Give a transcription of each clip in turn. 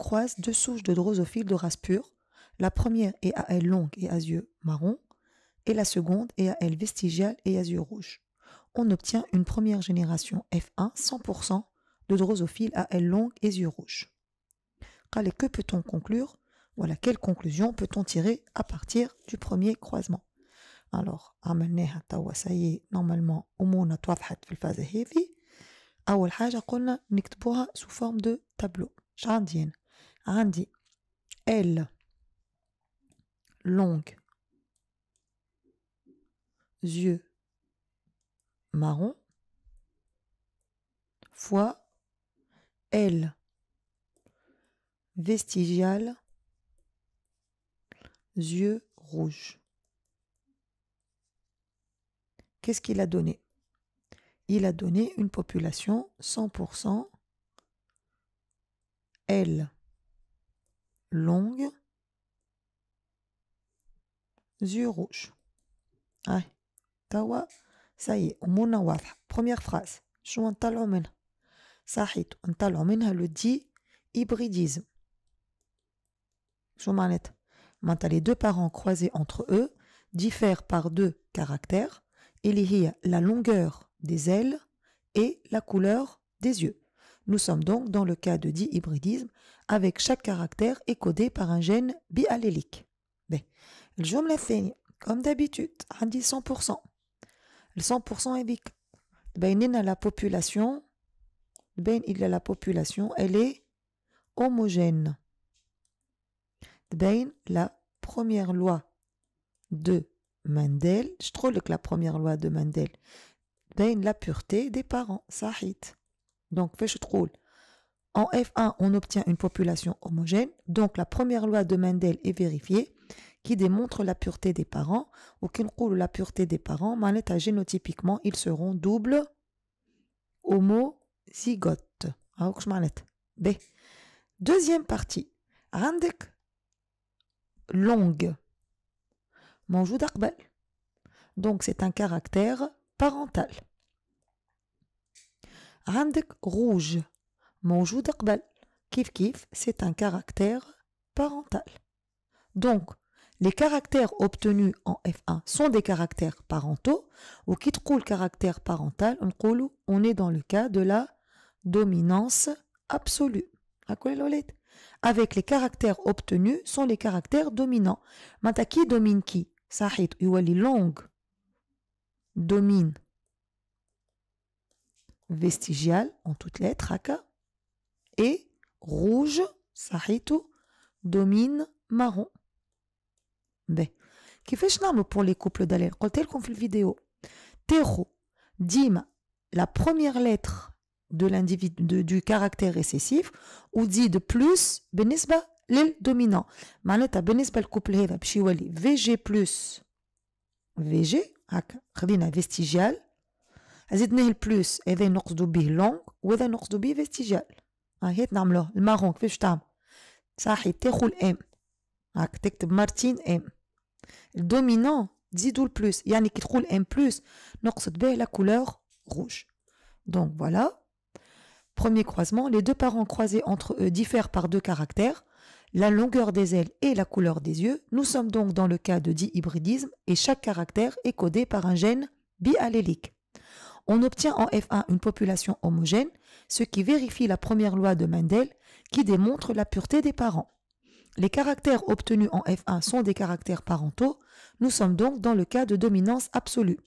croise deux souches de drosophiles de race pure. La première est à ailes longues et à yeux marron, et la seconde est à ailes vestigiales et à yeux rouges. On obtient une première génération F1 100% de drosophiles à ailes longues et yeux rouges. Que peut-on conclure? Voilà, quelle conclusion peut-on tirer à partir du premier croisement? Alors, عملناها توا ça y est, normalement أمورنا توضحت في الفازة هذه. أول حاجة قلنا نكتبوها sous forme de tableau. شعندي هنا؟ عندي L longue, yeux marron, fois L vestigiale, yeux rouges. Qu'est-ce qu'il a donné? Il a donné une population 100% L longue, yeux rouges. Ah, tawa, ça y est, أمورنا واضحة. Première phrase. شو نطلعوا منها؟ صحيت نطلعوا منها le dit hybridisme. شو معناتها؟ معناتها les deux parents croisés entre eux diffèrent par deux caractères. اللي هي la longueur des ailes et la couleur des yeux. Nous sommes donc dans le cas de dit hybridisme avec chaque caractère est codé par un gène biallélique. الجملة الثانية comme d'habitude عندي 100%. Le 100% هذيك تبين لنا la population تبين إلا la population elle est homogène. تبين la première loi de Mendel, je trouve que la première loi de Mendel donne la pureté des parents, صحيت. Donc, je trouve en F1, on obtient une population homogène. Donc, la première loi de Mendel est vérifiée, qui démontre la pureté des parents. Ou qui nous la pureté des parents, génotypiquement, ils seront double homozygotes. Deuxième partie, عندك longue. موجود قبل. Donc c'est un caractère parental. عندك rouge. موجود قبل. كيف c'est un caractère parental. Donc les caractères obtenus en F1 sont des caractères parentaux. Ou qui تقول caractère parental, on est dans le cas de la dominance absolue. Avec les caractères obtenus sont les caractères dominants. Maintenant, qui domine qui? صحيت يولي longue domine vestigial en toutes lettres هكا et rouge صحيت domine marron. كيفاش نعمل pour les couples d'allèles؟ قلت لكم في الفيديو تاخو ديما la première lettre de l'individu du caractère récessif ou dit de plus بالنسبة للدومينant. معناتها بالنسبة للكوبل هذا باش يولي VG plus VG هكا خلينا vestigial زدناه البلوس هذا نقصدو به long وهذا نقصدو به vestigial. هيك نعملوه. المارون كيفاش تعمل؟ صحيح تاخو الام هاك تكتب مارتين ام. الدومينant تزيدو البلوس يعني كي تقول ام بلوس نقصد به la couleur rouge. Donc voilà. Premier croisement, les deux parents croisés entre eux diffèrent par deux caractères, la longueur des ailes et la couleur des yeux. Nous sommes donc dans le cas de dit hybridisme et chaque caractère est codé par un gène biallélique. On obtient en F1 une population homogène, ce qui vérifie la première loi de Mendel qui démontre la pureté des parents. Les caractères obtenus en F1 sont des caractères parentaux. Nous sommes donc dans le cas de dominance absolue.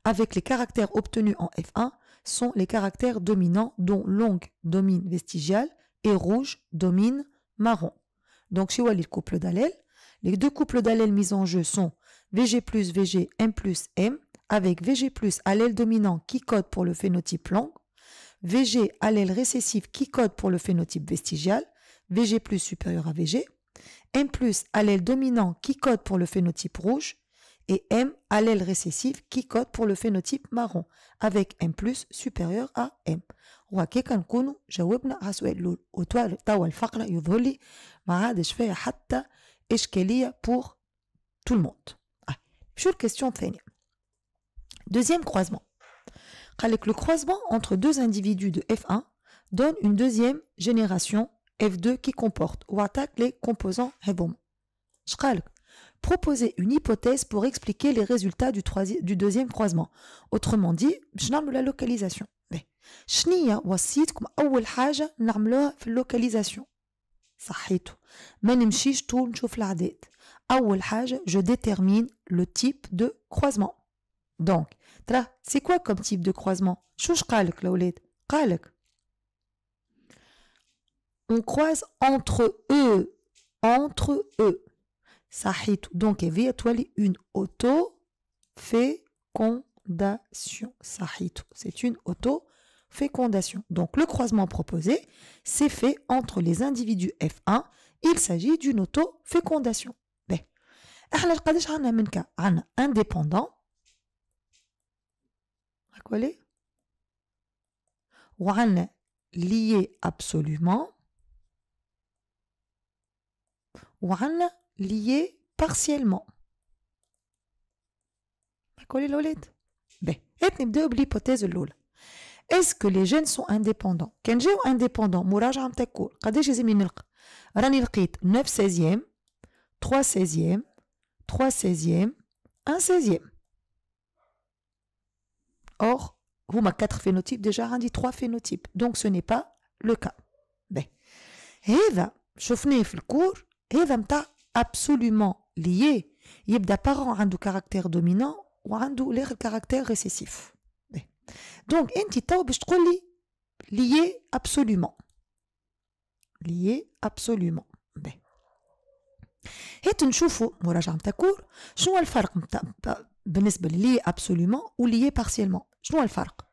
Avec les caractères obtenus en F1 sont les caractères dominants dont longue domine vestigial et rouge domine marron. Donc, chez Wally, le couple d'allèles, les deux couples d'allèles mis en jeu sont VG plus VG, M plus M, avec VG plus allèle dominant qui code pour le phénotype long, VG allèle récessif qui code pour le phénotype vestigial, VG plus supérieur à VG, M plus allèle dominant qui code pour le phénotype rouge, et M allèle récessif qui code pour le phénotype marron avec M plus supérieur à M. وهكاك نكونوا جاوبنا على سؤال الأول وتوا الفقرة يظهر لي ما عادش فيها حتى إشكالية pour tout le monde. شو الكيستيون الثانية؟ Deuxième croisement. قال لك le croisement entre deux individus de F1 donne une deuxième génération F2 qui comporte ou attaque les composants هذوما. Proposer une hypothèse pour expliquer les résultats du deuxième croisement. Autrement dit, باش نعملوا la localisation. شنية وصيتكم أول حاجة نعملوها في اللوكاليزاسيون؟ صحيتو ما نمشيش طول نشوف العداد. أول حاجة je détermine le type de croisement. Donc, c'est quoi comme type de croisement? شوش قالك الأولاد؟ قالك on croise entre eux. صحيتو. Donc, هذه تولي une auto-fécondation. صحيتو. C'est une auto-fécondation. Donc, le croisement proposé, c'est fait entre les individus F1. Il s'agit d'une auto-fécondation. احنا قداش عندنا من كا؟ عندنا indépendant هاكولي وعندنا lié absolument وعندنا lié partiellement. هاكولي الأولاد. هات نبداو بالhypothèse الأولى. Est-ce que les gènes sont indépendants؟ كان جاو indépendant مراجعة نتاع الكور قداش لازمني نلقى؟ راني لقيت 9 16e 3 16e 3 16e 1 16e. Or, هما 4 phénotypes déjà عندي 3 phénotypes. Donc ce n'est pas le cas. هذا شفناه في الكور هذا متاع absolument lié. يبدا parent عنده caractère dominant وعنده l'air caractère récessif. Donc انت تو باش تقول لي lié absolument. lié absolument. هات نشوفوا مراجعة نتاع كور شنو الفرق بالنسبة لي absolument و lié partiellement. شنو الفرق؟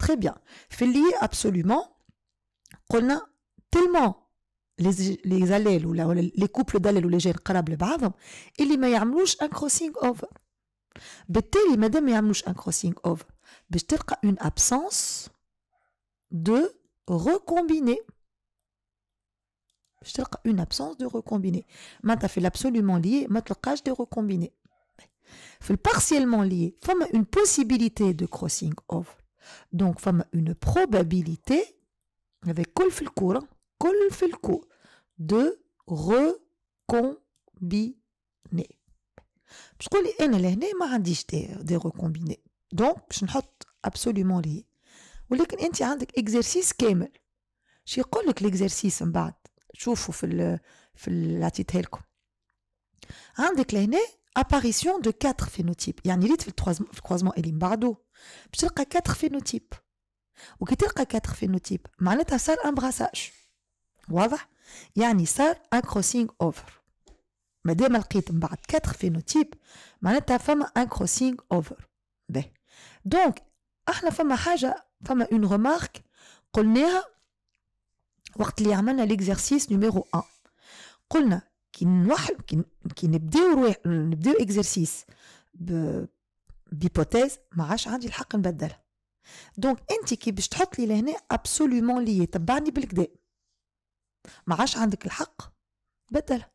très bien. في lié absolument قلنا tellement les allèles ou les couples d'allèles ou les gènes قراب لبعضهم اللي ما يعملوش un crossing over. بالتالي مادام ما يعملوش un crossing over باش تلقى une absence de recombiné. باش تلقى une absence de recombiné. معناتها في l'absolument lié ما تلقاش de recombiné. في partiellement lié فما une possibilité de crossing over. Donc فما une probabilité avec كل في الكور de recombiner. باش تقولي انا لهنا ما عنديش دي ريكومبيني دونك باش نحط absolument lié. ولكن انت عندك اكزرسيس كامل. شي يقول لك الاكزرسيس من بعد شوفوا في اللي عطيتها لكم. عندك لهنا apparition de 4 phénotypes. يعني ريت في الكروازمون اللي من بعده باش تلقى 4 phénotypes. وكي تلقى 4 phénotypes معناتها صار ان براساج. واضح؟ يعني صار ان كروسينغ اوفر. مادام لقيت من بعد 4 phénotypes معناتها فما ان كروسينغ اوفر. دونك احنا فما حاجه فما اون ريمارك قلناها وقت اللي عملنا ليكزرسيس نيميرو 1. قلنا كي نبداو اكزرسيس بيبوتيز ما عادش عندي الحق نبدلها. دونك انت كي باش تحط لي لهنا ابسوليومون لي تبعني بالكدا ما عادش عندك الحق بدلها.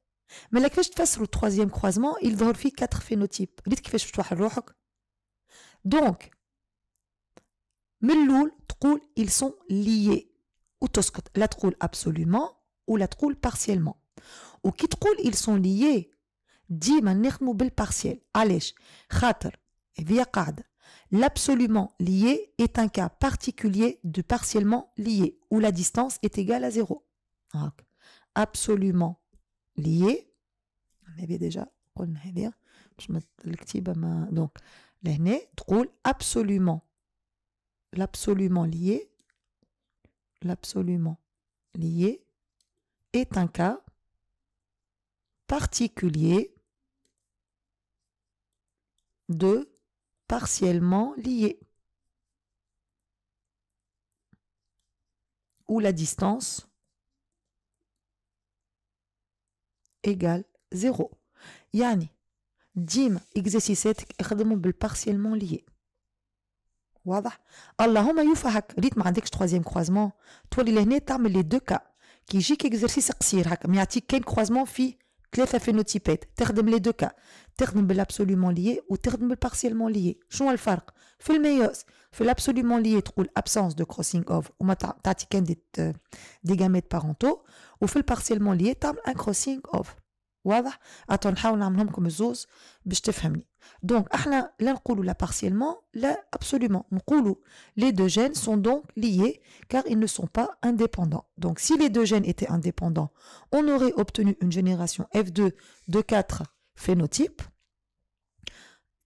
مالا كيفاش تفسروا التروازيام كروازمون يظهر فيه 4 فينوتيب. ريت كيفاش باش توحل روحك. دونك من الاول تقول ils sont liés وتسكت لا تقول absolument ولا تقول partiellement. وكي تقول ils sont liés ديما نخدموا بالبارسيال. علاش؟ خاطر هذه قاعده l'absolument lié est un cas particulier de partiellement lié où la distance est égale à 0. Donc, absolument lié. On avait déjà قلنا هذه باش ما الكتيبه ما دونك لهنا تقول absolument l'absolument lié est un cas particulier de partiellement lié où la distance égale 0. يعني ديما اكزرسيساتك اخدموا بالبارسيالمون ليي. واضح؟ اللهم يفهك ريت ما عندكش تروازيام كروازمون تولي لهنا تعمل لي دو كا كي يجيك اكزرسيس قصير هكا ما يعطيك كاين كروازمون فيه ثلاثة phénotypes تخدم les deux cas تخدم بالabsolument lié ou تخدم بالpartiellement lié شنو الفرق في الميوز في l'absolument lié تقول absence de crossing over وما تعطي كان دي gamètes parentaux وفي الpartiellement lié تعمل un crossing over واضح اتو نحاول نعملهم لكم الزوز باش تفهمني دونك احنا لا نقولوا لا partiellement لا absolument نقولوا les deux gènes sont donc liés car ils ne sont pas indépendants donc si les deux gènes étaient indépendants on aurait obtenu une génération F2 de 4 phénotypes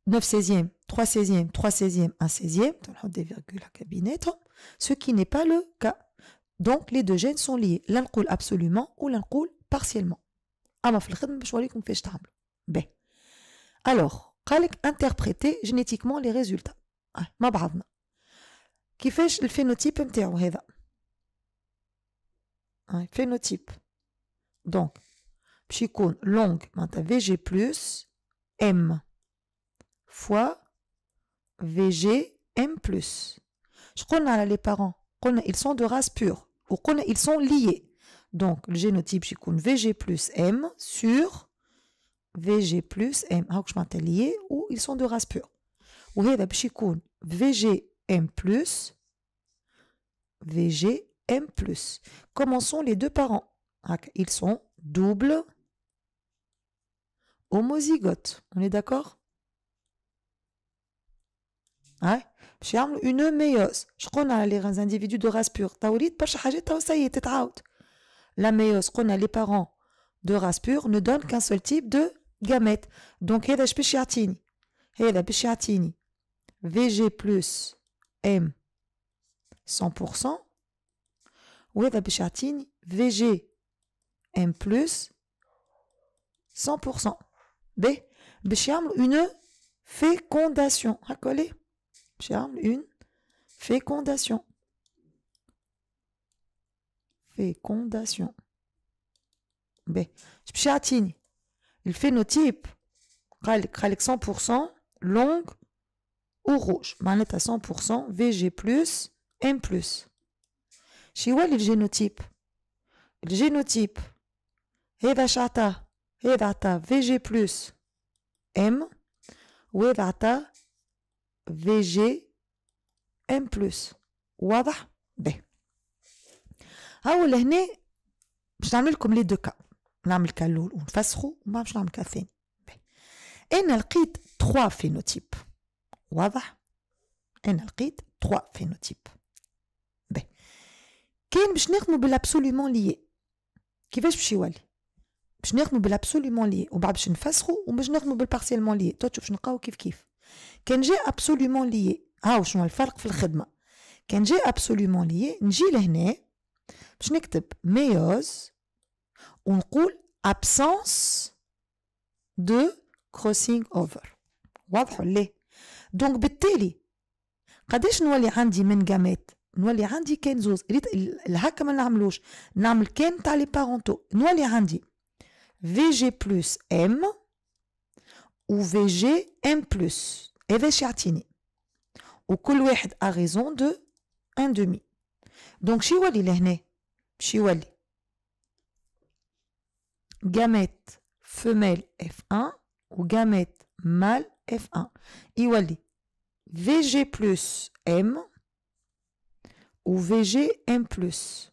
9 16e 3 16e 3 16e 1 16e des virgules à cabinet ce qui n'est pas le cas donc les deux gènes sont liés لا نقول absolument ou لا نقول partiellement اما في الخدمه باش نوريكم كيفاش تعملوا باهي alors قالك interpréter génétiquement les résultats مع بعضنا كيفاش الفينوتيب نتاعو هذا فينوتيب دونك باش يكون لونغ معناتها في جي بلس ام فوا في جي ام بلس شقولنا على لي بارون قلنا ils sont de race pure وقلنا ils sont liés donc le génotype يكون VG plus M sur VG plus M هاكش معناتها lié ou ils sont de race pure وهذا باش يكون VGM plus VGM plus comment sont les deux parents ils sont double homozygotes on est d'accord باش يعملوا une méiose شقولنا على les individus de race pure توريت برشا حاجات تو سي تتعاود la méiose qu'on a les parents de race pure ne donnent qu'un seul type de gamètes. Donc, هذا باش يعطيني هذا باش يعطيني VG plus M 100% وهذا باش يعطيني VG M plus 100%. باش يعملوا une fécondation. هكا باش يعملوا une fécondation. fécondation. باش يعطيني الفينوتيب قالك 100% longue ou rouge معناتها 100% VG plus M plus شي يولي الجينوتيب الجينوتيب هذا شعطاه هذا عطاه VG plus M وهذا عطاه VG M plus واضح؟ هاو لهنا باش نعمل لكم لي دو كا نعمل كا الاول ونفسخو وما باش نعمل كا الثاني انا لقيت 3 فينوتيب واضح انا لقيت 3 فينوتيب كاين باش نخدمو بالابسوليومون ليي كيفاش باش يولي باش نخدمو بالابسوليومون ليي وبعد باش نفسخو وباش نخدمو بالبارسيلمون ليي تو تشوف نلقاو كيف كان جا ابسوليومون ليي هاو شنو الفرق في الخدمه كان جا ابسوليومون ليي نجي لهنا باش نكتب ميوز ونقول absence de crossing over واضح ولا لا دونك بالتالي قداش نولي عندي من جامات نولي عندي كان زوز ريت هكا ما نعملوش نعمل كان تاع لي بارونتو نولي عندي VG plus M و VG M plus هذا اش يعطيني وكل واحد a raison de 1/2 دونك شي يولي لهنا باش يولي gamète femelle F1 ou gamète mâle F1 يولي VG plus M ou VG M plus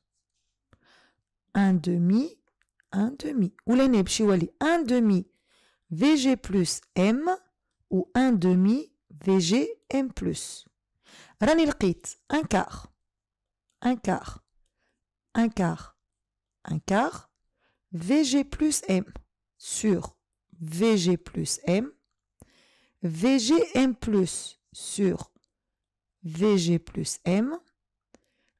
1/2 1/2 ولهنا باش يولي 1/2 VG plus M ou 1/2 VG M plus راني لقيت un quart un quart un quart un quart VG plus M sur VG plus M, VGM plus sur VG plus M,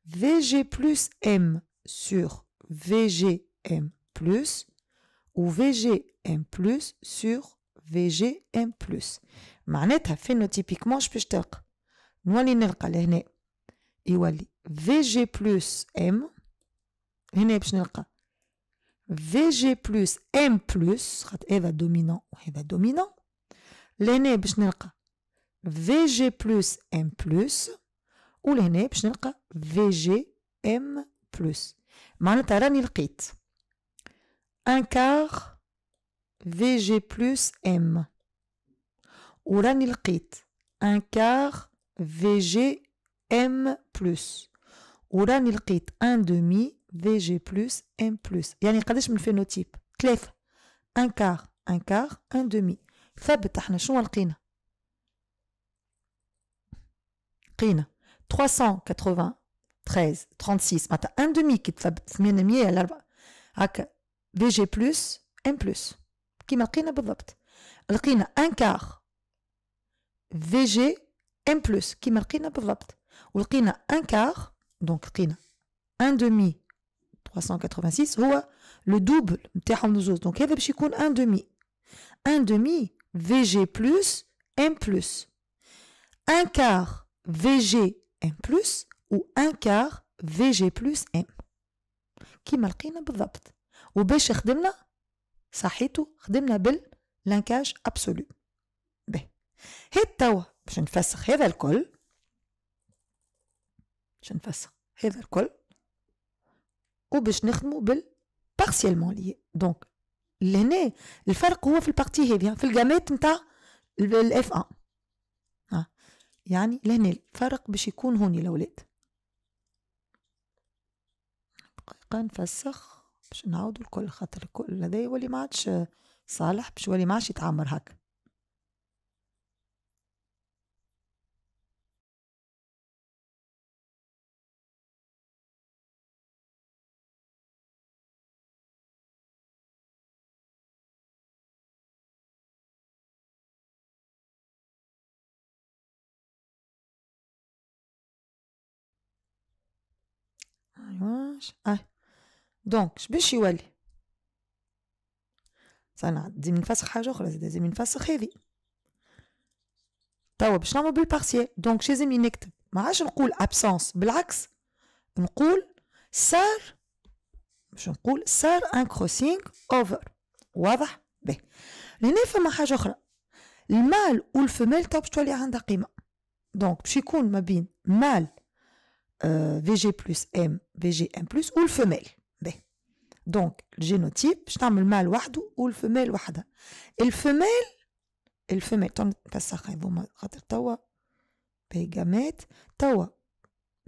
VG plus M sur VGM plus ou VGM plus sur VGM plus. معناتها phénotypiquement je باش تلقى نولي نلقى لهنا يولي VG plus M هنا باش نلقى VG plus M plus خاطر هذا دومينون وهذا دومينون لهنا باش نلقى VG plus M plus ولهنا باش نلقى VG M plus معناتها راني لقيت un quart VG plus M. وراني لقيت 1 quart VG M plus. وراني لقيت 1 demi VG plus M plus. يعني قداش من فينوتيب؟ 3. 1 quart 1 quart 1 demi. ثبت احنا شنو لقينا؟ لقينا 393 36 معناتها 1 demi كي تثبت 800 على 4 هكا VG plus M plus كيما لقينا بالضبط. لقينا 1 quart VG M plus كيما لقينا بالضبط. ولقينا 1 quart دونك لقينا 1 demi 386 هو لو دوبل نتاعهم زوز دونك هذا باش يكون 1 demi 1 demi VG plus M plus 1 quart VG M plus و 1 quart VG plus M كيما لقينا بالضبط. وباش خدمنا صحيتو خدمنا باللانكاج ابسولو. باهي هاد توا باش نفسخ هذا الكل وباش نخدمو بالبارسيالمون لي. دونك لهنا الفرق هو في البارتي هذه في الجامات نتاع الاف 1 يعني لهنا الفرق باش يكون هوني الاولاد. دقيقة نفسخ باش نعاودو الكل خاطر الكل هذا يولي ما عادش صالح باش يولي ما عادش يتعمر هكا. ايواش دونك باش يولي صنع لازم نفسخ حاجه اخرى لازم نفسخ هذه توا باش نعمل بالبارسيال. دونك لازم نكتب ما عادش نقول ابسونس بالعكس نقول صار باش نقول صار ان كروسينغ اوفر. واضح؟ باهي لهنا فما حاجه اخرى المال والفمال تو باش تولي عندها قيمه. دونك باش يكون ما بين مال VG plus M VG M plus والفمال. باهي دونك الجينوتيب باش نعمل مال وحده والفمال وحدها. الفمال تو نفسخ هذوما خاطر توا بيجامات توا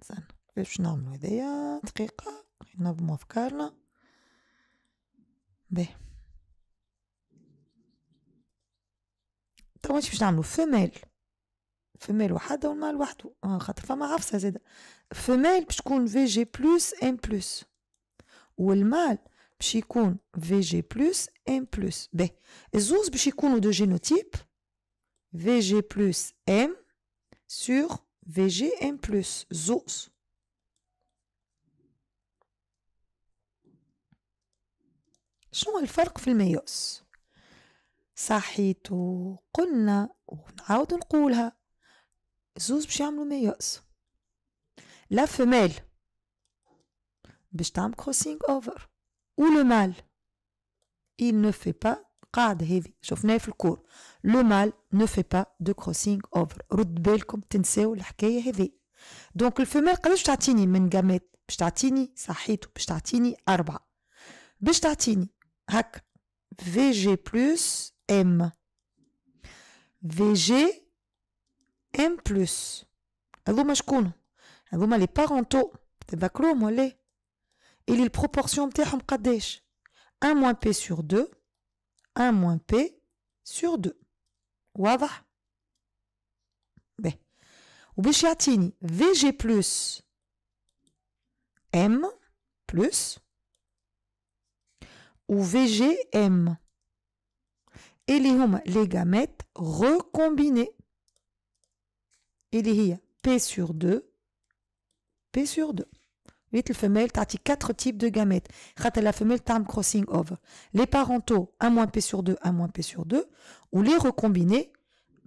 استنى باش نعملو هذايا دقيقة ننظمو أفكارنا. باهي توا باش نعملو فمال وحدها والمال وحده خاطر فما عفسة زادا. فمال باش تكون VG plus M plus والمال باش يكون VG plus M plus. باهي الزوز باش يكونوا دو جينوتيب VG plus M sur VG M plus زوز. شنو الفرق في الميوس؟ صحيتو قلنا ونعاود نقولها زوز باش يعملوا ميوس. لا فمال باش تعمل كروسينغ اوفر و لو مال il ne fait pas قاعدة هذه شفناها في الكور لو مال ne fait pas de crossing over. رد بالكم تنساو الحكاية هذه. دونك الفمال قداش تعطيني من جامات؟ باش تعطيني صحيتو باش تعطيني 4 باش تعطيني هكا VG plus M VG M plus. هذوما شكونو؟ هذوما لي بارونتو تذكروهم ولا؟ اللي البروبورسيون نتاعهم قداش؟ 1 moins P sur 2 1 moins P sur 2. واضح؟ باهي وباش يعطيني VG plus M plus و VG M اللي هما لي جامات recombinées اللي هي P sur 2 P sur 2. ريت الفمال تعطي 4 types de gamètes خاطر la femelle تعمل crossing over. Les parentaux 1 moins P sur 2 1 moins P sur 2 ou les recombinés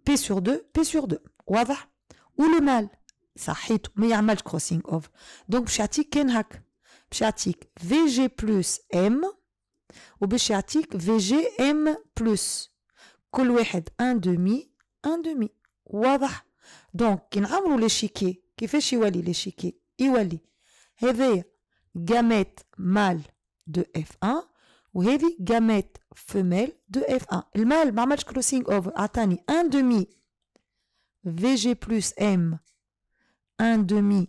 P sur 2 P sur 2. واضح؟ و le mâle صحيتو ما يعملش crossing over. دونك باش يعطيك كان هكا باش يعطيك VG plus M وباش يعطيك VG M plus كل واحد 1 demi 1 demi. واضح؟ دونك كي نعملو ليشيكي كيفاش يولي ليشيكي؟ يولي هذايا جامات مال دو F1 وهذه gamète femelle de F1. المال ما عملش crossing over عطاني 1 demi VG plus M 1 demi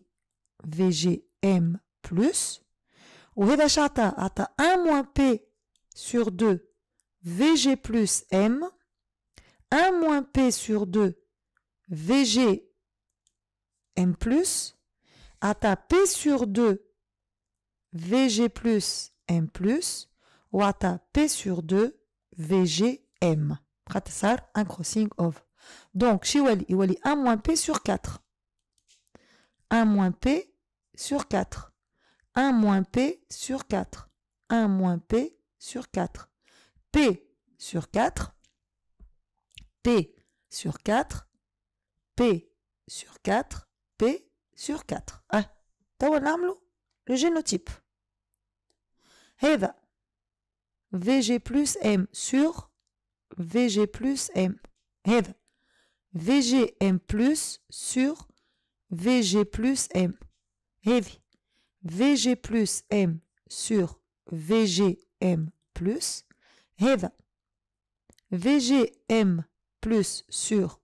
VG M plus وهذا شعطى عطى 1 moins P sur 2 VG plus M 1 moins P sur 2 VG M plus عطى P sur 2 VG plus M plus وعطى P sur 2 VGM. خاطر صار un crossing over. Donc شي يولي 1 moins P sur 4. 1 moins P sur 4. 1 moins P sur 4. 1 moins P sur 4. P sur 4. P sur 4. P sur 4. P sur 4. توا نعملو le génotype. هذا VG plus M sur VG plus M. هذا VGM plus sur VG plus M. هذه VG plus M sur VGM plus. هذا VGM plus sur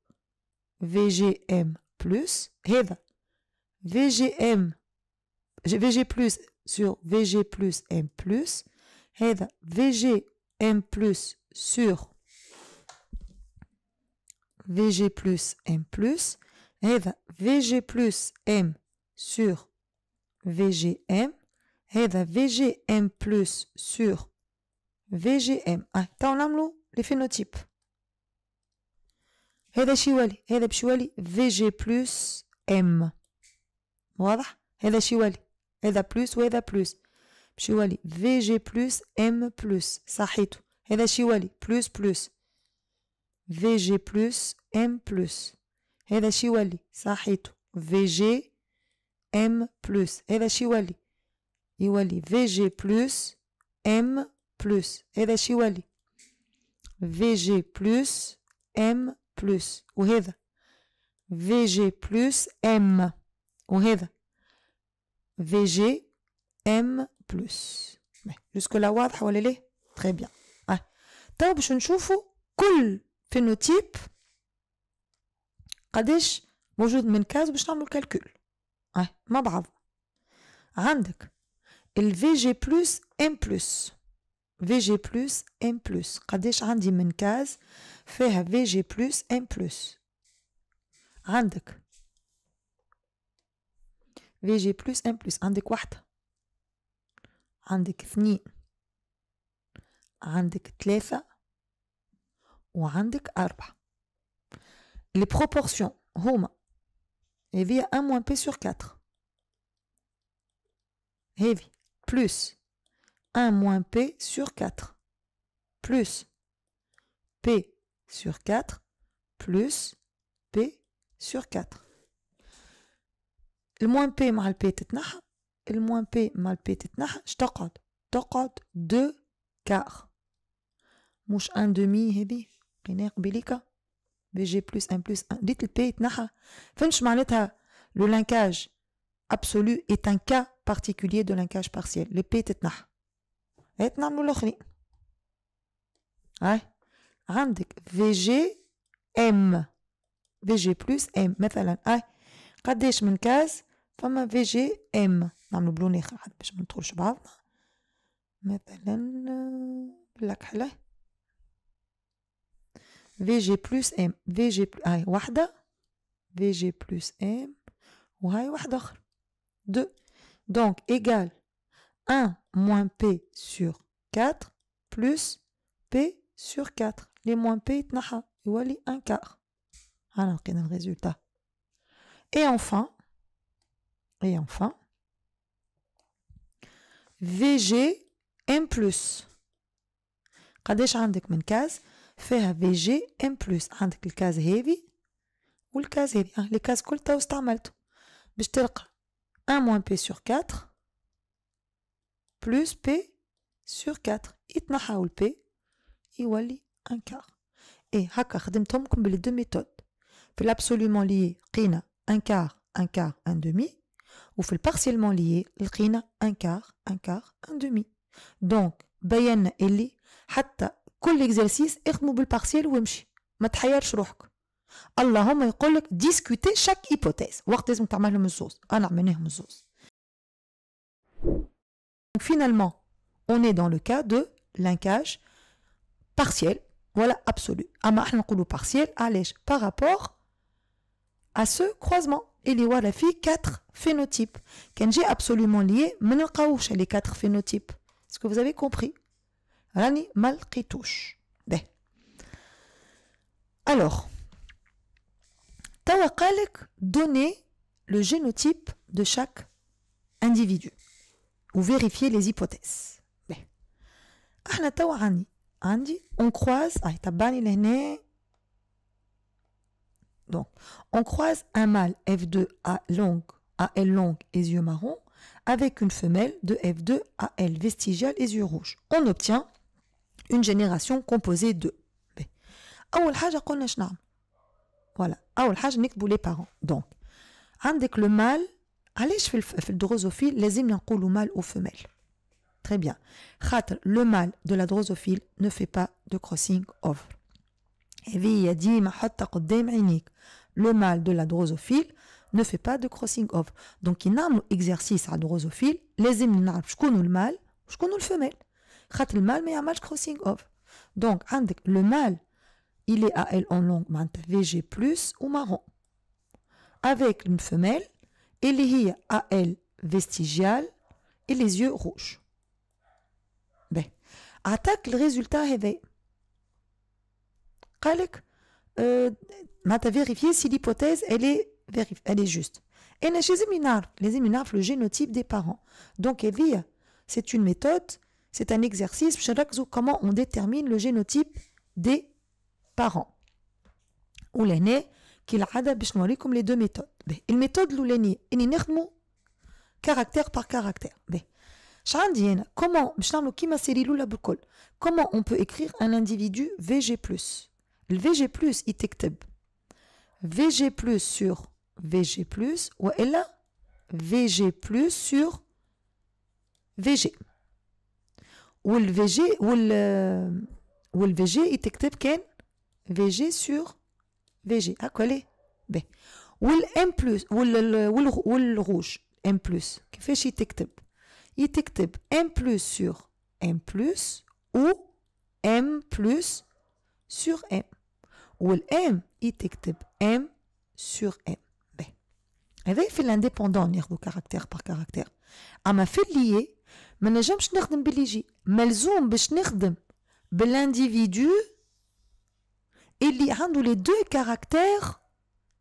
VGM plus. هذا VG plus sur VG plus M plus. هذا VGM plus sur VG plus M plus. هذا VG plus M sur VGM. هذا VGM plus sur VGM. تو نعملو لي phénotypes. هذا شي يولي؟ هذا باش يولي VG plus M. واضح؟ هذا شي يولي؟ هذا بلس وهذا بلس. باش يولي VG plus M plus. صحيتو. هذا شي يولي؟ بلس بلس. VG plus M plus. هذا شي يولي؟ صحيتو. VG M plus. هذا شي يولي؟ يولي VG plus M plus. هذا شي يولي؟ VG plus M plus. وهذا VG plus M. وهذا VG M plus. jusque là واضحة ولا ليه؟ très bien. تو باش نشوفوا كل فينوتيب قداش موجود من كاز باش نعملوا كالكول مع بعض. عندك ال VG plus M plus. VG plus M plus قداش عندي من كاز فيها VG plus M plus. عندك VG plus M plus. عندك واحدة، عندك اثنين، عندك ثلاثة، وعندك أربعة. لي بروبورسيون هما هذه 1 moins P sur 4. هذه plus 1 moins P sur 4 plus P sur 4 plus P sur 4. الموان بي مع البي تتنحى، الموان بي مع البي تتنحى، اش تقعد؟ تقعد 2 كار، مش 1 دمي. هذه قيناها قبيليكا في جي بلس 1 بلس 1. ديت البي يتنحى. فهمتش معناتها لو لانكاج absolu est un cas particulier de linkage partiel. le P تتنحى. هات نعملو الاخرين. عندك VG M VG plus M مثلا. قداش من كاز فما VG M. نعملو بلون اخر حتى باش ما ندخلوش بعضنا. مثلا بالكحلة VG plus M VG هاي واحدة VG plus M وهاي واحدة أخرى 2. donc égale 1 moins P sur 4 plus P sur 4. les moins P يتنحى يولي 1 quart. هانا لقينا الريزولتا. et enfin VG M plus. قداش عندك من كاز فيها VG M plus؟ عندك الكاز هذه والكاز هذه. لي كاز كل تو استعملته باش تلقى 1 moins P sur 4 plus P sur 4. يتنحاو ال P يولي 1 quart. اي هكا خدمتهمكم بلي دو ميثود. في الابسوليومون ليي لقينا 1 quart 1 quart 1 demi، وفي البارسيلمون ليي لقينا 1 quart 1 quart 1 demi. donc بينا اللي حتى كل اكزرسيس اخدموا بالبارسيال وامشي ما تحيرش روحك. اللهم يقول لك ديسكوتي شاك هيبوثيز وقت لازم تعملهم الزوز. انا عملناهم الزوز. Finalement, on est dans le cas de linkage partiel, voilà absolu. اما احنا نقولوا partiel علاش par rapport à ce croisement. Il y a فيه 4 phénotypes. كان جي absolument lié ما نلقاوش les 4 phénotypes. Est-ce que vous avez compris? راني ما لقيتوش. Alors, توا قالك donner le génotype de chaque individu ou vérifier les hypothèses. احنا توا عندي on croise تبعني لهنا. Donc, on croise un mâle F2 à L longue et yeux marrons avec une femelle de F2 à L vestigiale et yeux rouges. On obtient une génération composée de أول حاجة قلنا شنو نعمل؟ voilà أول حاجة نكتبوا les parents. donc عندك le mâle. علاش في الدروزوفيل لازم نقولوا mâle ou femelle؟ très bien خاطر le mâle de la drosophile ne fait pas de crossing over. هذه ديما حطها قدام عينيك. le mâle de la drosophile ne fait pas de crossing over. donc كي نعملوا exercice على الدروزوفيل لازم نعرف شكون المال وشكون الفميل خاطر المال ما يعملش crossing over. donc عندك le mâle il est à L en longue معناتها VG plus ou marron avec une femelle اللي هي à L vestigiale et les yeux rouges. عطاك الريزولتا هذا قالك معناتها vérifier si l'hypothèse elle est juste. انا لازم نعرف le génotype des parents. donc هذه c'est une méthode, c'est un exercice باش نركزوا comment on détermine le génotype des parents. ولهنا كالعادة باش نوريكم les deux méthodes. الميثود الأولانية إني نخدموا caractère par caractère. اش عندي هنا comment باش نعملوا كيما سيري الأولى بالكل. comment on peut écrire un individu VG+. le VG+ يتكتب VG+ sur VG+ وإلا VG+ sur VG. والVG يتكتب كان VG sur VG. هاكا ليه؟ باهي. والM+ والروج M+. كيفاش يتكتب؟ يتكتب M+ sur M+ ou M+ sur M. والM يتكتب M sur M. باهي. هذا في الانديبوندون ناخذوا كاركتير بار كاركتير. اما في الليي ما نجمش نخدم باللي يجي. ملزوم باش نخدم بالانديفيدو اللي عنده les deux caractères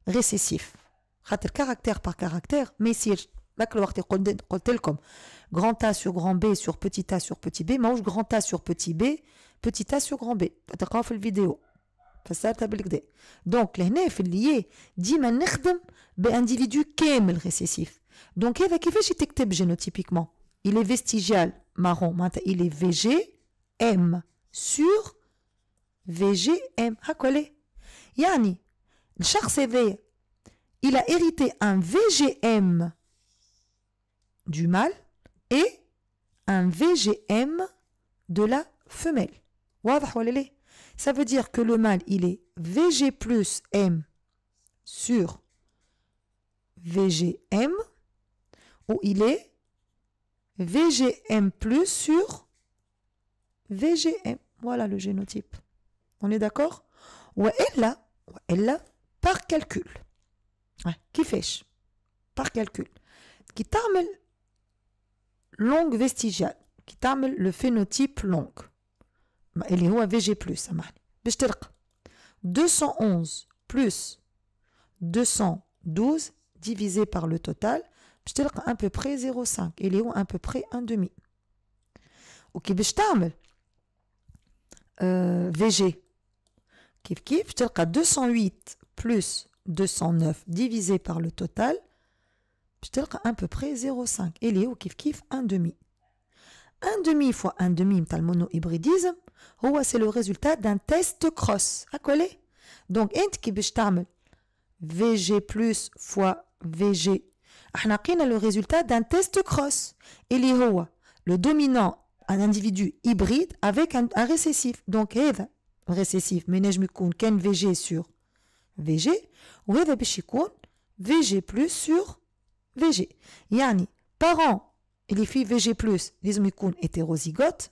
récessifs. خاطر caractère par caractère ما يصيرش. ذاك الوقت قلت لكم grand A sur grand B sur petit A sur petit B ماهوش grand A sur petit B petit A sur grand B. تلقاوها في الفيديو فسرتها بالكدا. دونك لهنا في اللي ديما نخدم بانديفيدو كامل ريسيسيف. دونك هذا كيفاش يتكتب جينوتيبيكمون؟ il est vestigial marron معناتها il est VGM sur VGM. هاكا ليه؟ يعني الشخص هذايا il a hérité un VGM du mâle et un VGM de la femelle. واضح ولا ليه؟ ça veut dire que le mâle il est VG plus M sur VGM ou il est VGM plus sur VGM. Voilà le génotype. On est d'accord? وإلا par calcul. كيفاش؟ par calcul. كي تعمل longue vestigiale كي تعمل le phénotype long اللي هو VG+, سامحني باش تلقى 211 plus 212 divisé par le total باش تلقى à peu près 0,5 اللي هو à peu près 1,5. وكي باش تعمل VG كيف تلقى 208 plus 209 divisé par le total باش تلقى à peu près 0,5 اللي هو كيف 1,5. 1,5 fois 1,5 نتاع المونوهيبريديزم هو سي لو ريزولتا دان تيست كروس. هاكا ليه؟ دونك انت كي باش تعمل VG plus fois VG احنا لقينا لو ريزولتا دان تيست كروس اللي هو لو دومينون un individu hybride avec un récessif. Donc, هذا récessif, mais نجم يكون كان VG sur VG, وهذا باش يكون VG plus sur VG. يعني parent اللي فيه VG plus لازم يكون hétérozygote.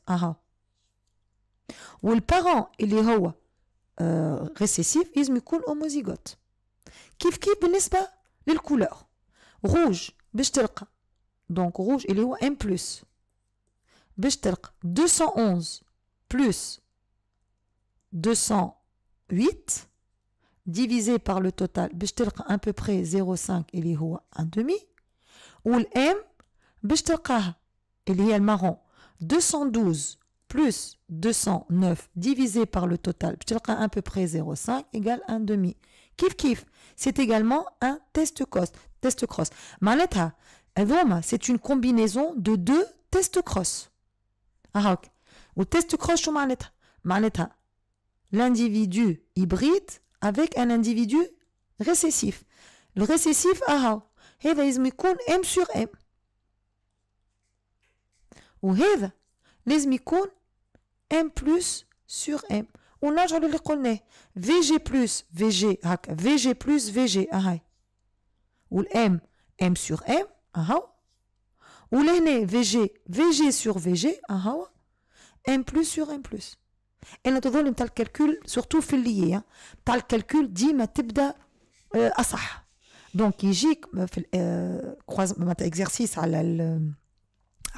والparent اللي هو récessif لازم يكون homozygote. كيف بالنسبة للكولور. rouge باش تلقى donc rouge اللي هو M plus باش تلقى 211 plus 208 divisé par le total باش تلقى à peu près 0,5 اللي هو un demi. والM باش تلقاها اللي هي المارون 212 plus 209 divisé par le total باش تلقى à peu près 0,5 égale un demi. كيف c'est également un test cross. معناتها هذوما c'est une combinaison de deux test cross. هاك والتست cross شو معناتها l'individu hybride avec un individu récessif. Le récessif هذا لازم يكون M sur M وهذا لازم يكون M plus sur M. ونرجع للي قلناه VG plus VG هكا VG plus VG هاي والM M sur M هاو ولهنا VG sur VG هاو M plus sur M plus. انا تظن نتاع الكالكول سورتو في اللي نتاع الكالكول ديما تبدا اصح. دونك يجيك في معناتها اكزرسيس على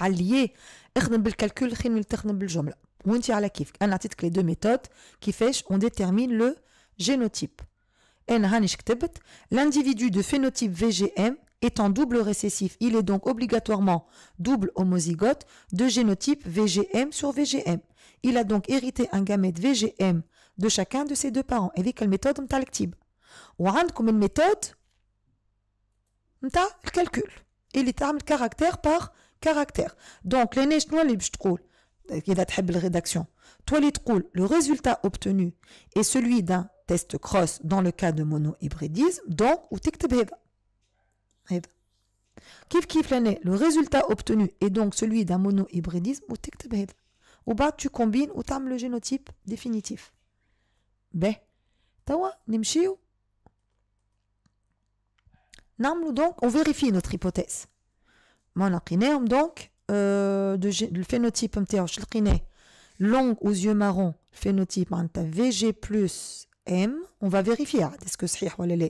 اللي اخدم بالكالكول خير من تخدم بالجمله. وانت على كيفك انا عطيتك لي دو ميثود كيفاش اون ديتيرمين لو génotype. انا هانيش كتبت l'individu de phénotype VGM étant double récessif, il est donc obligatoirement double homozygote de génotype VGM sur VGM. Il a donc hérité un gamète VGM de chacun de ses deux parents. Et avec la méthode نتاع الكتيب. وعندكم الميثود نتاع الكالكول اللي تعمل caractère par caractère. Donc لهنا شنو اللي باش تقول إذا تحب الريداكسيون تولي تقول le résultat obtenu est celui d'un test cross dans le cas de monohybridisme. Donc وتكتب هذا كيف لهنا le résultat obtenu est donc celui d'un monohybridisme وتكتب هذا وبعد tu combines وتعمل le génotype définitif. باهي توا نمشيو نعملو donc on vérifie notre hypothèse. ما لقيناهم donc le phénotype نتاعو واش لقيناه longue aux yeux marrons phénotype معناتها VG plus M. on va vérifier est-ce que صحيح ولا لا.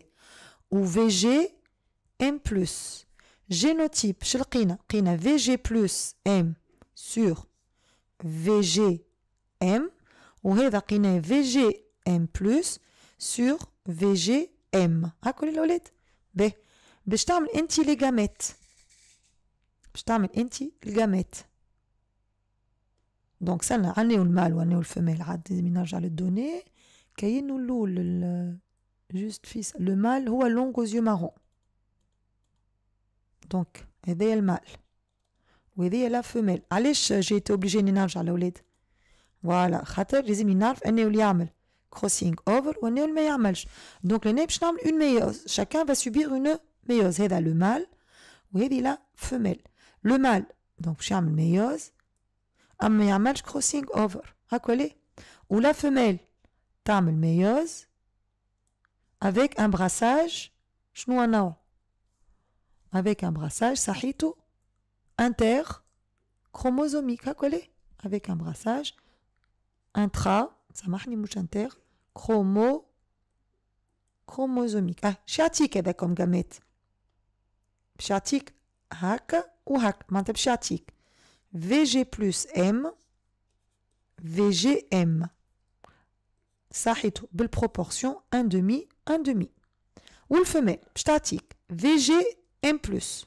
و VG M plus génotype شو لقينا VG plus M sur VG M وهذا لقيناه VG M plus sur VG M. هاكو الأولاد باهي باش تعمل انتي لي جاميت دونك سالنا عنيو المال وعنيو الفميل عاد لازم نرجع للدوني كاين الاول جوست فيس لو مال هو لونغ aux yeux marrons دونك هذايا المال وهذيا لا فميل. علاش جيت اوبليجي اني نرجع الاولاد فوالا خاطر لازم نعرف انه اللي يعمل كروسينغ اوفر وانه ما يعملش. دونك لهنا باش نعمل اون ميوز شاكان va subir une ميوز. هذا لو مال وهذه لا فميل. لو مال دونك باش يعمل ميوز اما ما يعملش كروسينغ اوفر هاكا ليه. ولا فميل تعمل ميوز avec un brassage شنو النوع avec un brassage صحيتو interchromosomique هاكا ليه avec un brassage intra سامحني مش inter chromosomique. شيعطيك هذا كم جاميت باش يعطيك هاكا وهاكا معناتها باش يعطيك VG plus M VGM صحيتو بالبروبورسيون un demi. والفميل باش تعطيك VGM plus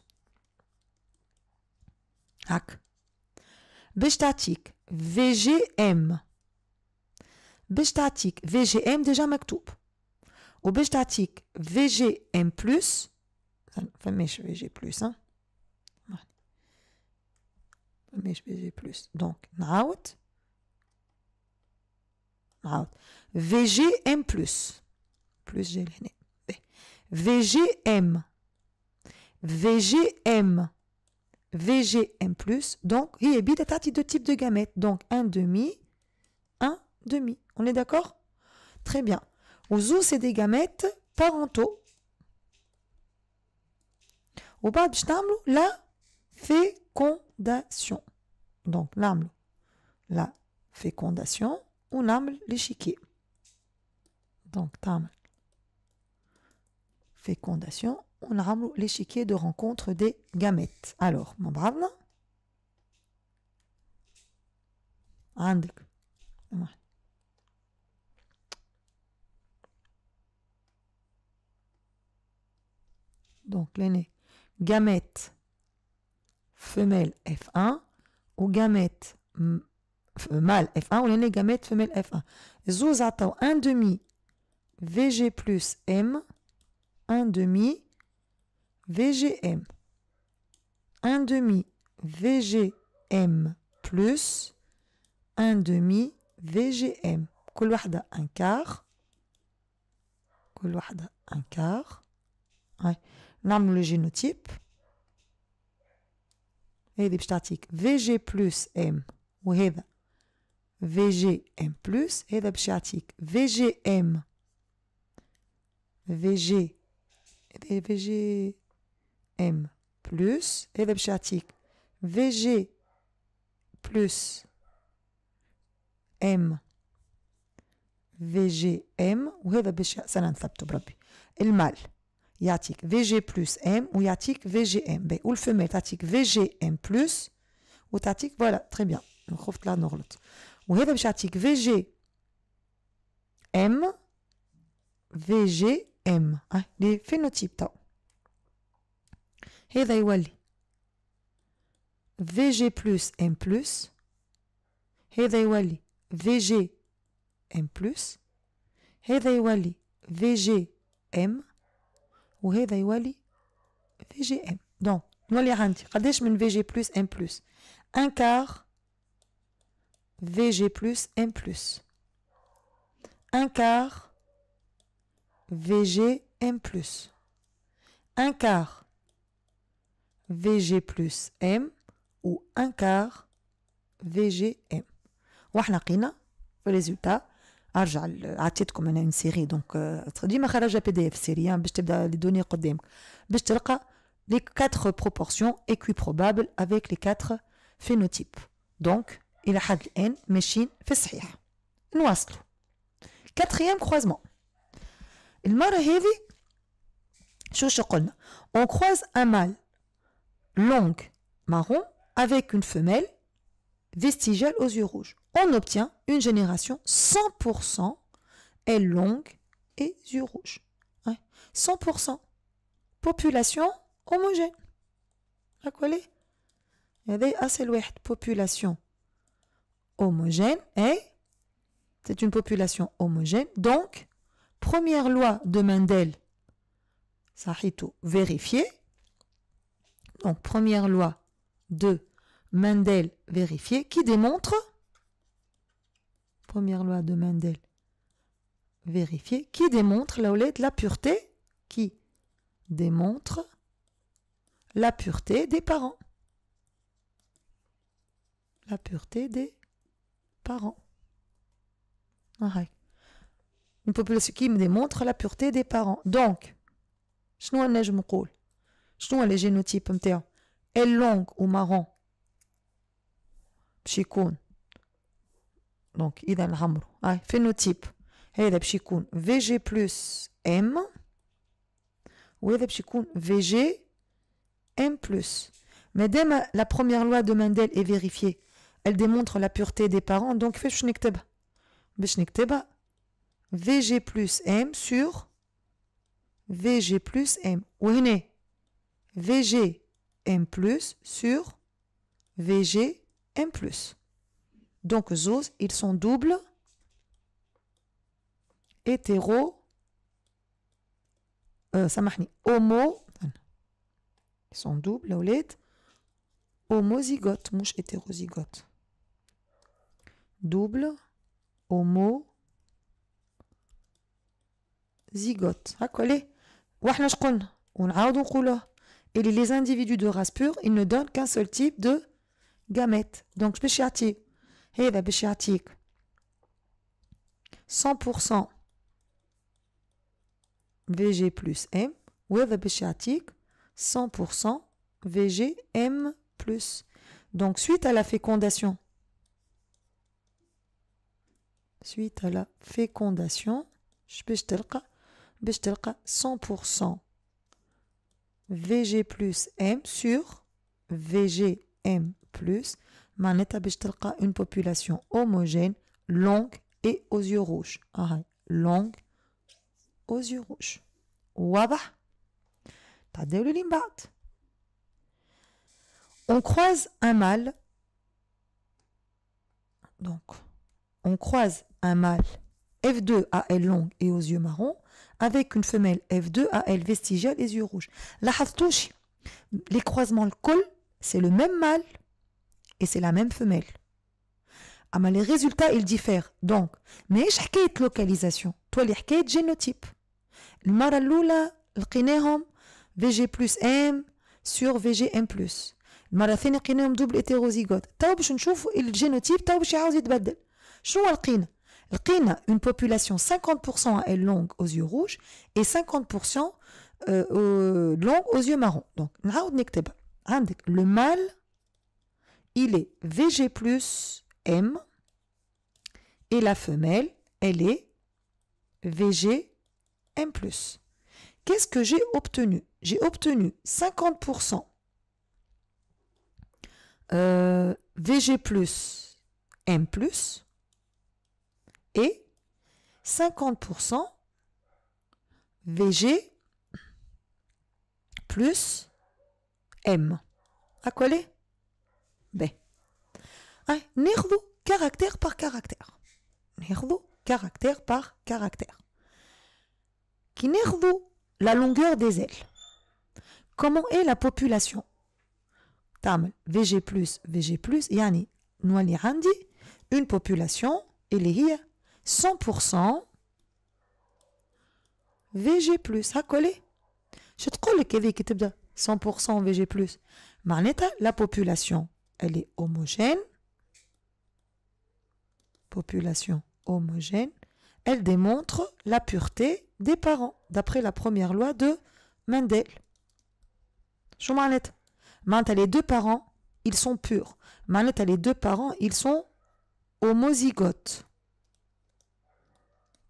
هاك باش تعطيك VGM باش تعطيك VGM ديجا مكتوب وباش تعطيك VGM plus فماش VG plus فماش VG plus دونك نعاود VGM plus جاي لهنا VGM VGM+, donc il y a deux types de gamètes, donc un demi. On est d'accord? Très bien. Ouzou, c'est des gamètes parentaux. Au bas, la fécondation. Donc, la fécondation, on a l'échiquier. Donc, fécondation, on a l'échiquier de rencontre des gamètes. Alors, mon brave, عندك. Donc, l'aîné, gamète femelle F1 ou gamète mâle F1 ou l'aîné gamète femelle F1. Zouz attend 1 demi VG plus M, 1 demi VGM, 1 demi VGM plus 1 demi VGM. كل واحدة un quart. كل واحدة un quart. نعمل le génotype. هذه باش تعطيك VG plus M وهذا VGM plus. هذا باش يعطيك VGM VGM plus. هذا باش يعطيك VG plus M VGM وهذا باش سنة نثبتو بربي. المال يعطيك VG plus M ويعطيك VGM والفيميل تعطيك VGM plus وتعطيك فوالا تري بيان. خفت لا نغلط. وهذا باش يعطيك VGM VGM لي فينوتيب تاع هذا يولي VG plus M plus. هذا يولي VGM plus. هذا يولي VGM وهذا يولي VGM. دونك نولي عندي قداش من VG plus M plus؟ un quart VG plus M plus. un quart VGM plus. un quart VG plus M ou un quart VGM. واحنا لقينا في الريزولتا. ارجع عطيتكم انا اون سيري دونك ديما خرجها PDF سيري باش تبدا لي دوني قدامك باش تلقى les 4 proportions équiprobables avec les 4 phénotypes. donc الى حد الان ماشيين في الصحيح. نواصلوا. 4e croisement. المره هذه شو قلنا؟ on croise un mâle long marron avec une femelle vestigiale aux yeux rouges. On obtient une génération 100% aile longue et yeux rouges. 100% population homogène. D'accord? C'est l'ouest population homogène et c'est une population homogène. Donc, première loi de Mendel, Sahito vérifié. Donc, première loi de Mendel vérifié qui démontre première loi de Mendel vérifiée qui démontre la pureté qui démontre la pureté des parents. La pureté des parents. Une population qui me démontre la pureté des parents. Donc, شنو نجم نقول؟ شنو les génotypes نتاعو؟ aile longue ou marron باش يكون دونك اذا نعمرو phénotype هذا باش يكون VG plus M وهذا باش يكون VG M plus. مادام la première loi de Mendel est vérifiée, elle démontre la pureté des parents, donc كيفاش نكتبها؟ باش نكتبها VG plus M sur VG plus M وهنا VG M plus sur VG M plus. Donc, Zouz, ils sont doubles, hétéro, homo, ils sont doubles, homozygote, mouche hétérozygote. Double, homozygote. هاكا ليه؟ واحنا شقلنا ونعاودو نقولوها. et les individus de race pure, ils ne donnent qu'un seul type de gamètes. Donc, je vais dire, 100% VG plus M, ou 100% VG M plus. Donc, suite à la fécondation, 100% VG plus M sur VG M plus, une population homogène, longue et aux yeux rouges. Longue aux yeux rouges. واضح؟ تعداو لي من بعد. On croise un mâle. Donc, on croise un mâle F2 à L longue et aux yeux marrons avec une femelle F2 à L vestigiale et yeux rouges. لاحظتوش les croisements le col, c'est le même mâle et c'est la même femelle. Mais les résultats ils diffèrent. Donc, ماهيش حكاية localisation, تولي حكاية génotype. المرة الأولى لقيناهم VG plus M sur VG M plus. المرة الثانية لقيناهم double hétérozygote. تو باش نشوفوا الجينوتيب تو باش يعاود يتبدل. شنو لقينا؟ لقينا une population 50% à L longue aux yeux rouges et 50% longue aux yeux marrons. Donc, نعاود نكتبها. عندك le mâle il est VG plus M et la femelle elle est VG M plus. Qu'est-ce que j'ai obtenu? J'ai obtenu 50% VG plus M plus et 50% VG plus M. À coller? B. ناخذوا caractère par caractère. ناخذوا caractère par caractère. Qui ناخذوا la longueur des ailes. Comment est la population? تعمل VG plus VG plus يعني نولي عندي une population اللي هي 100% VG plus. هكولي شو تقول لك هذيك تبدا 100% VG plus معناتها la population elle est homogène. Population homogène, elle démontre la pureté des parents d'après la première loi de Mendel. شو معناتها؟ معناتها les deux parents ils sont purs. معناتها les deux parents ils sont homozygotes.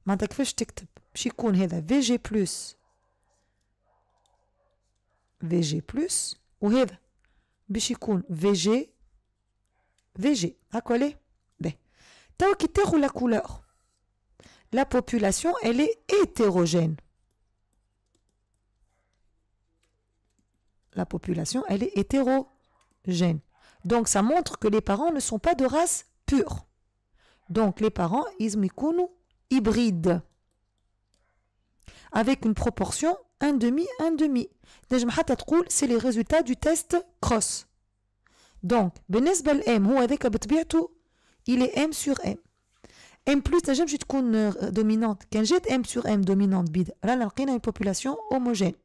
معناتها كيفاش تكتب؟ باش يكون هذا VG plus VG plus وهذا باش يكون VG. هاكا ليه؟ باهي. توا كي تاخذ la couleur. La population elle est hétérogène. La population elle est hétérogène. Donc ça montre que les parents ne sont pas de race pure. Donc les parents ils يكونوا hybrides. Avec une proportion 1/2. نجم حتى تقول c'est les résultats du test cross. Donc بالنسبة ل M هو هذاك بطبيعته il est M sur M. M plus نجمش تكون dominante. كان جات M sur M dominante بيد رانا لقينا une population homogène.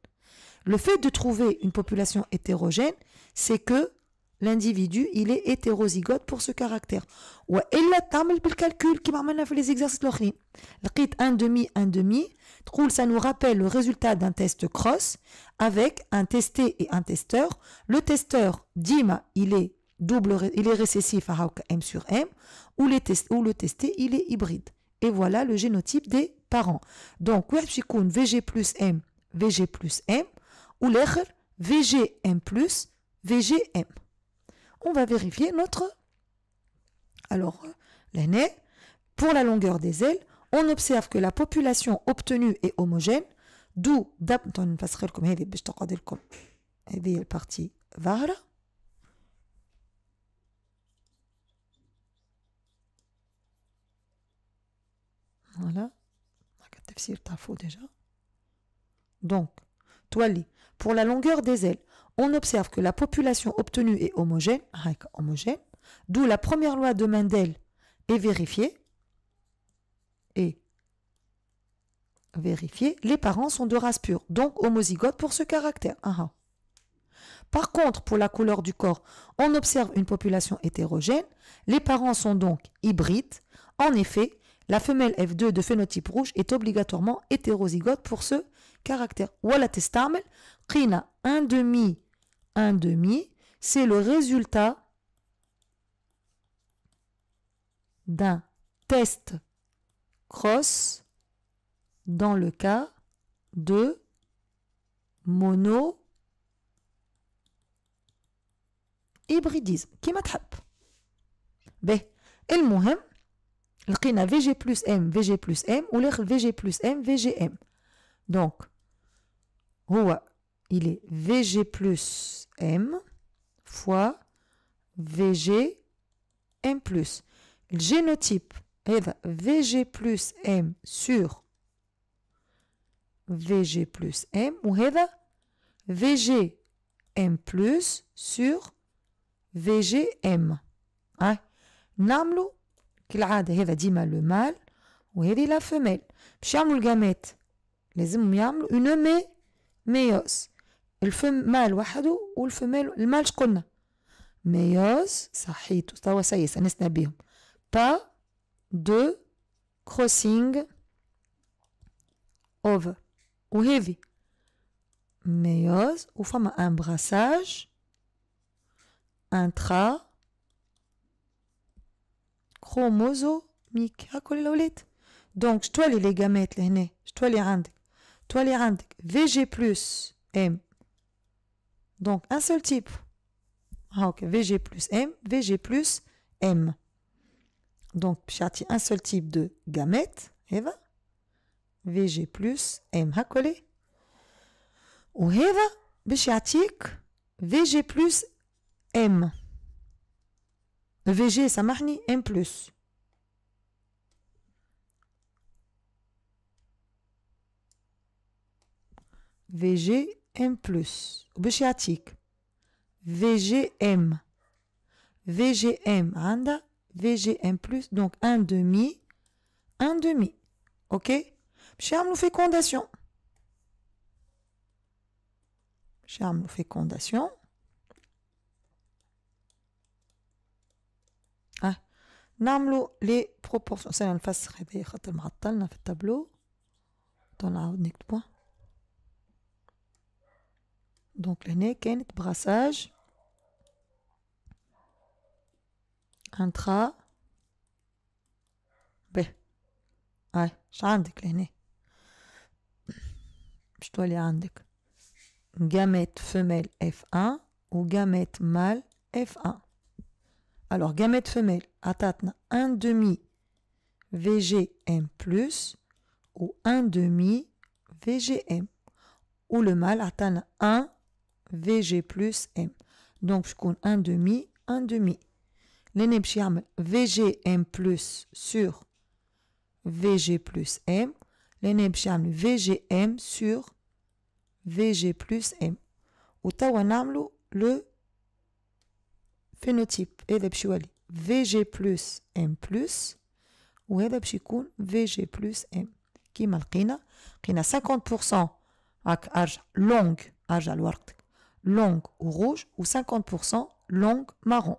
Le fait de trouver une population hétérogène, c'est que l'individu, il est hétérozygote pour ce caractère. وإلا تعمل بالcalcul كيما عملنا في les exercices الآخرين. لقيت 1/2. تقول ça nous rappelle le résultat d'un test cross avec un testé et un testeur. Le testeur, ديما, il est récessif à M sur M, ou le testé, il est hybride. Et voilà le génotype des parents. Donc, VG plus M, VG plus M, ou l'autre VGM plus VGM. On va vérifier notre... Alors, l'année, pour la longueur des ailes, on observe que la population obtenue est homogène, d'où, نفسخ لكم هذه باش تقعد لكم هذه البارتي ظاهرة. Voilà. Donc, toili. Pour la longueur des ailes, on observe que la population obtenue est homogène, d'où la première loi de Mendel est vérifiée. Les parents sont de race pure, donc homozygotes pour ce caractère. Par contre, pour la couleur du corps, on observe une population hétérogène. Les parents sont donc hybrides. En effet, la femelle F2 de phénotype rouge est obligatoirement hétérozygote pour ce caractère. Voilà testamel, qina 1,5, 1,5, c'est le résultat d'un test cross dans le cas de mono-hybridisme. Kima تحب. به المهم لقينا VG plus M, VG plus M ou l'air VG plus M, VGM. Donc, il est VG plus M fois VG M plus. Le génotype est VG plus M sur VG plus M ou VG M plus sur VGM. نعملو كالعادة هذا ديما لو مال وهذه لا فيميل. باش يعملوا الجامات لازم يعملوا اون ميوز. الفمال وحده والفمال المال شقلنا ميوز صحيت توا سي سنسنا بيهم با دو كروسينغ اوفر وهذه ميوز وفما ان براساج انترا chromosomique. هاكل الأولاد. دونك شتولي لي جامات لهنا شتولي عندك VG plus M. Donc un seul type. Ok, VG plus M, VG plus M. Donc j'ai un seul type de gamètes. هذا VG plus M. هاكولي. وهذا باش يعطيك VG plus M. VG سامحني M plus. VG M plus. وباش يعطيك VGM. VGM عندها VGM plus. Donc 1,5. 1,5. Ok. باش يعملوا fécondation. باش يعملوا fécondation. نعملوا لي بروبورسيون. سنة نفسخ هذايا خاطر معطلنا في التابلو. نعاود نكتبوه. دونك لهنا كانت براساج انترا به. اش عندك لهنا؟ باش تولي عندك جاميت فيميل F1 و جاميت مال F1. Alors, gamète femelle, atatna 1,5 VGM plus ou 1,5 VGM. Ou le mâle atteint 1 VG plus M. Donc, je compte 1,5, 1,5. L'aîné VGM plus sur VG plus M. L'aîné VGM sur VG plus M. Ou tawa namlu le phénotype. هذا باش يولي VG plus M plus وهذا باش يكون VG plus M. كيما لقينا 50% هاك ارجع لونغ ارجع لورقتك لونغ وروج و 50% لونغ مارون.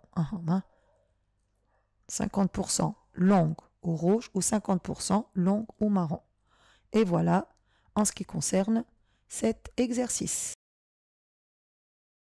50% longue ou rouge ou 50% longue ou marron. Et voilà en ce qui concerne cet exercice.